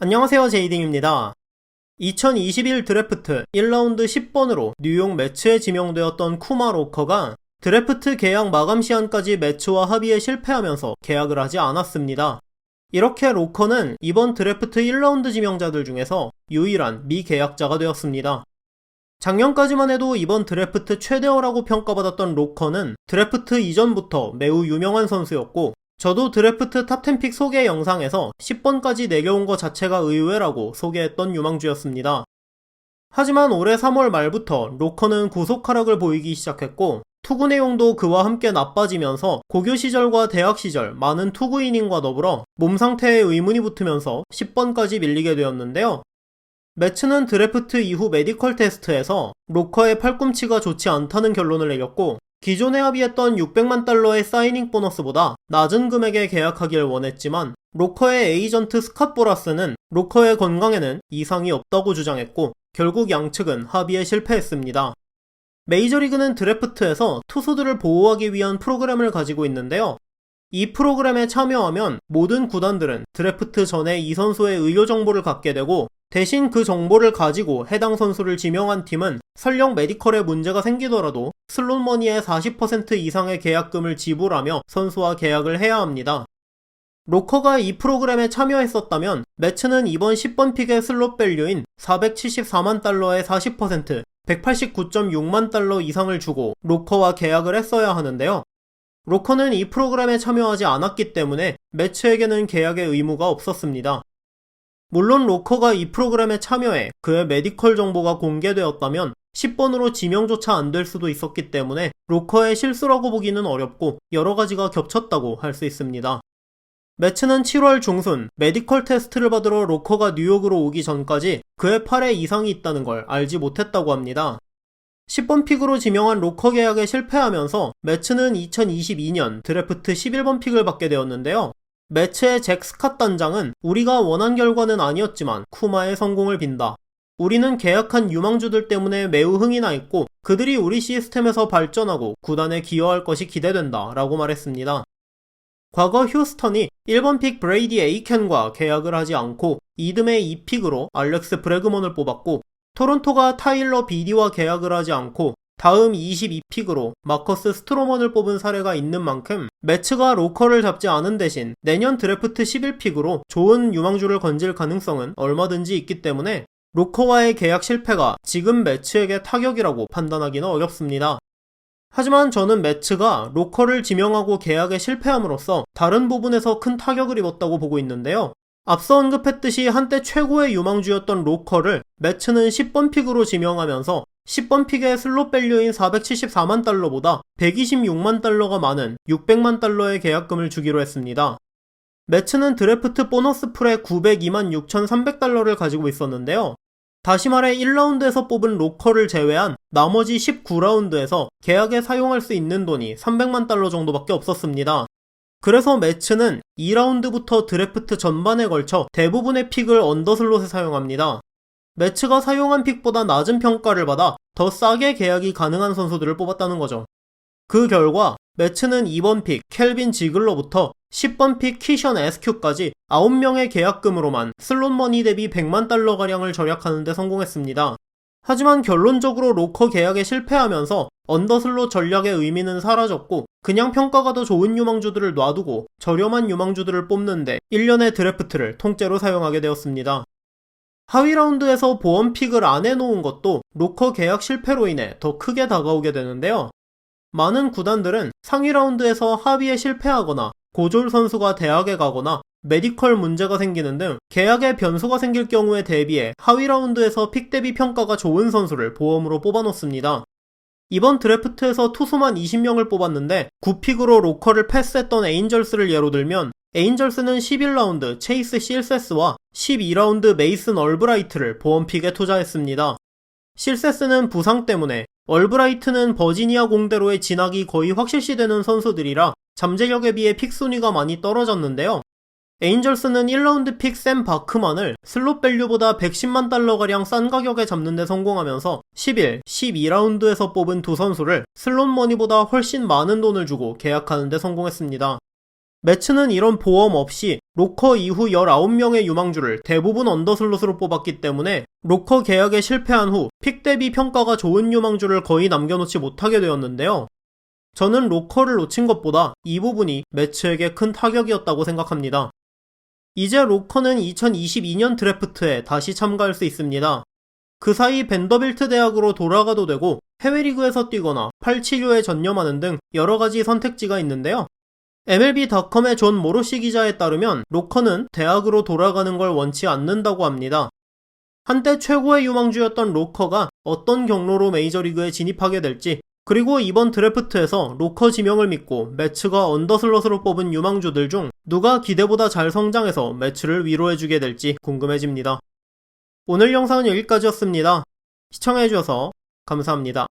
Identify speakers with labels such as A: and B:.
A: 안녕하세요, 제이딩입니다. 2021 드래프트 1라운드 10번으로 뉴욕 매츠에 지명되었던 쿠마 로커가 드래프트 계약 마감 시한까지 매츠와 합의에 실패하면서 계약을 하지 않았습니다. 이렇게 로커는 이번 드래프트 1라운드 지명자들 중에서 유일한 미계약자가 되었습니다. 작년까지만 해도 이번 드래프트 최대어라고 평가받았던 로커는 드래프트 이전부터 매우 유명한 선수였고, 저도 드래프트 탑10픽 소개 영상에서 10번까지 내려온 것 자체가 의외라고 소개했던 유망주였습니다. 하지만 올해 3월 말부터 로커는 구속 하락을 보이기 시작했고, 투구 내용도 그와 함께 나빠지면서 고교 시절과 대학 시절 많은 투구 이닝과 더불어 몸 상태에 의문이 붙으면서 10번까지 밀리게 되었는데요. 매츠는 드래프트 이후 메디컬 테스트에서 로커의 팔꿈치가 좋지 않다는 결론을 내렸고, 기존에 합의했던 600만 달러의 사이닝 보너스보다 낮은 금액에 계약하길 원했지만, 로커의 에이전트 스캇 보라스는 로커의 건강에는 이상이 없다고 주장했고, 결국 양측은 합의에 실패했습니다. 메이저리그는 드래프트에서 투수들을 보호하기 위한 프로그램을 가지고 있는데요. 이 프로그램에 참여하면 모든 구단들은 드래프트 전에 이 선수의 의료 정보를 갖게 되고, 대신 그 정보를 가지고 해당 선수를 지명한 팀은 설령 메디컬에 문제가 생기더라도 슬롯머니의 40% 이상의 계약금을 지불하며 선수와 계약을 해야 합니다. 로커가 이 프로그램에 참여했었다면 매츠는 이번 10번 픽의 슬롯 밸류인 474만 달러의 40%, 189.6만 달러 이상을 주고 로커와 계약을 했어야 하는데요. 로커는 이 프로그램에 참여하지 않았기 때문에 매츠에게는 계약의 의무가 없었습니다. 물론 로커가 이 프로그램에 참여해 그의 메디컬 정보가 공개되었다면 10번으로 지명조차 안 될 수도 있었기 때문에 로커의 실수라고 보기는 어렵고 여러가지가 겹쳤다고 할 수 있습니다. 매츠는 7월 중순 메디컬 테스트를 받으러 로커가 뉴욕으로 오기 전까지 그의 팔에 이상이 있다는 걸 알지 못했다고 합니다. 10번 픽으로 지명한 로커 계약에 실패하면서 매츠는 2022년 드래프트 11번 픽을 받게 되었는데요. 매츠의 잭 스캇 단장은 우리가 원한 결과는 아니었지만 쿠마의 성공을 빈다. 우리는 계약한 유망주들 때문에 매우 흥이 나 있고 그들이 우리 시스템에서 발전하고 구단에 기여할 것이 기대된다 라고 말했습니다. 과거 휴스턴이 1번 픽 브레이디 에이켄과 계약을 하지 않고 이듬해 2픽으로 알렉스 브래그먼을 뽑았고, 토론토가 타일러 비디와 계약을 하지 않고 다음 22픽으로 마커스 스트로먼을 뽑은 사례가 있는 만큼 매츠가 로커를 잡지 않은 대신 내년 드래프트 11픽으로 좋은 유망주를 건질 가능성은 얼마든지 있기 때문에 로커와의 계약 실패가 지금 매츠에게 타격이라고 판단하기는 어렵습니다. 하지만 저는 매츠가 로커를 지명하고 계약에 실패함으로써 다른 부분에서 큰 타격을 입었다고 보고 있는데요. 앞서 언급했듯이 한때 최고의 유망주였던 로커를 매츠는 10번 픽으로 지명하면서 10번 픽의 슬롯 밸류인 474만 달러보다 126만 달러가 많은 600만 달러의 계약금을 주기로 했습니다. 매츠는 드래프트 보너스 풀에 902만 6,300달러를 가지고 있었는데요. 다시 말해 1라운드에서 뽑은 로커를 제외한 나머지 19라운드에서 계약에 사용할 수 있는 돈이 300만 달러 정도밖에 없었습니다. 그래서 매츠는 2라운드부터 드래프트 전반에 걸쳐 대부분의 픽을 언더슬롯에 사용합니다. 매츠가 사용한 픽보다 낮은 평가를 받아 더 싸게 계약이 가능한 선수들을 뽑았다는 거죠. 그 결과 매츠는 2번 픽 켈빈 지글러부터 10번 픽 키션 에스큐까지 9명의 계약금으로만 슬롯머니 대비 100만 달러가량을 절약하는 데 성공했습니다. 하지만 결론적으로 로커 계약에 실패하면서 언더슬롯 전략의 의미는 사라졌고, 그냥 평가가 더 좋은 유망주들을 놔두고 저렴한 유망주들을 뽑는데 1년의 드래프트를 통째로 사용하게 되었습니다. 하위 라운드에서 보험 픽을 안 해놓은 것도 로커 계약 실패로 인해 더 크게 다가오게 되는데요. 많은 구단들은 상위 라운드에서 합의에 실패하거나 고졸 선수가 대학에 가거나 메디컬 문제가 생기는 등 계약에 변수가 생길 경우에 대비해 하위 라운드에서 픽 대비 평가가 좋은 선수를 보험으로 뽑아놓습니다. 이번 드래프트에서 투수만 20명을 뽑았는데 9픽으로 로커를 패스했던 에인절스를 예로 들면, 에인절스는 11라운드 체이스 실세스와 12라운드 메이슨 얼브라이트를 보험픽에 투자했습니다. 실세스는 부상 때문에, 얼브라이트는 버지니아 공대로의 진학이 거의 확실시되는 선수들이라 잠재력에 비해 픽 순위가 많이 떨어졌는데요. 에인절스는 1라운드 픽 샘 바크만을 슬롯 밸류보다 110만 달러가량 싼 가격에 잡는 데 성공하면서 11, 12라운드에서 뽑은 두 선수를 슬롯 머니보다 훨씬 많은 돈을 주고 계약하는 데 성공했습니다. 매츠는 이런 보험 없이 로커 이후 19명의 유망주를 대부분 언더슬롯으로 뽑았기 때문에 로커 계약에 실패한 후 픽 대비 평가가 좋은 유망주를 거의 남겨놓지 못하게 되었는데요. 저는 로커를 놓친 것보다 이 부분이 매츠에게 큰 타격이었다고 생각합니다. 이제 로커는 2022년 드래프트에 다시 참가할 수 있습니다. 그 사이 벤더빌트 대학으로 돌아가도 되고 해외리그에서 뛰거나 팔치료에 전념하는 등 여러가지 선택지가 있는데요. MLB.com의 존 모로시 기자에 따르면 로커는 대학으로 돌아가는 걸 원치 않는다고 합니다. 한때 최고의 유망주였던 로커가 어떤 경로로 메이저리그에 진입하게 될지, 그리고 이번 드래프트에서 로커 지명을 믿고 매츠가 언더슬롯으로 뽑은 유망주들 중 누가 기대보다 잘 성장해서 매츠를 위로해주게 될지 궁금해집니다. 오늘 영상은 여기까지였습니다. 시청해주셔서 감사합니다.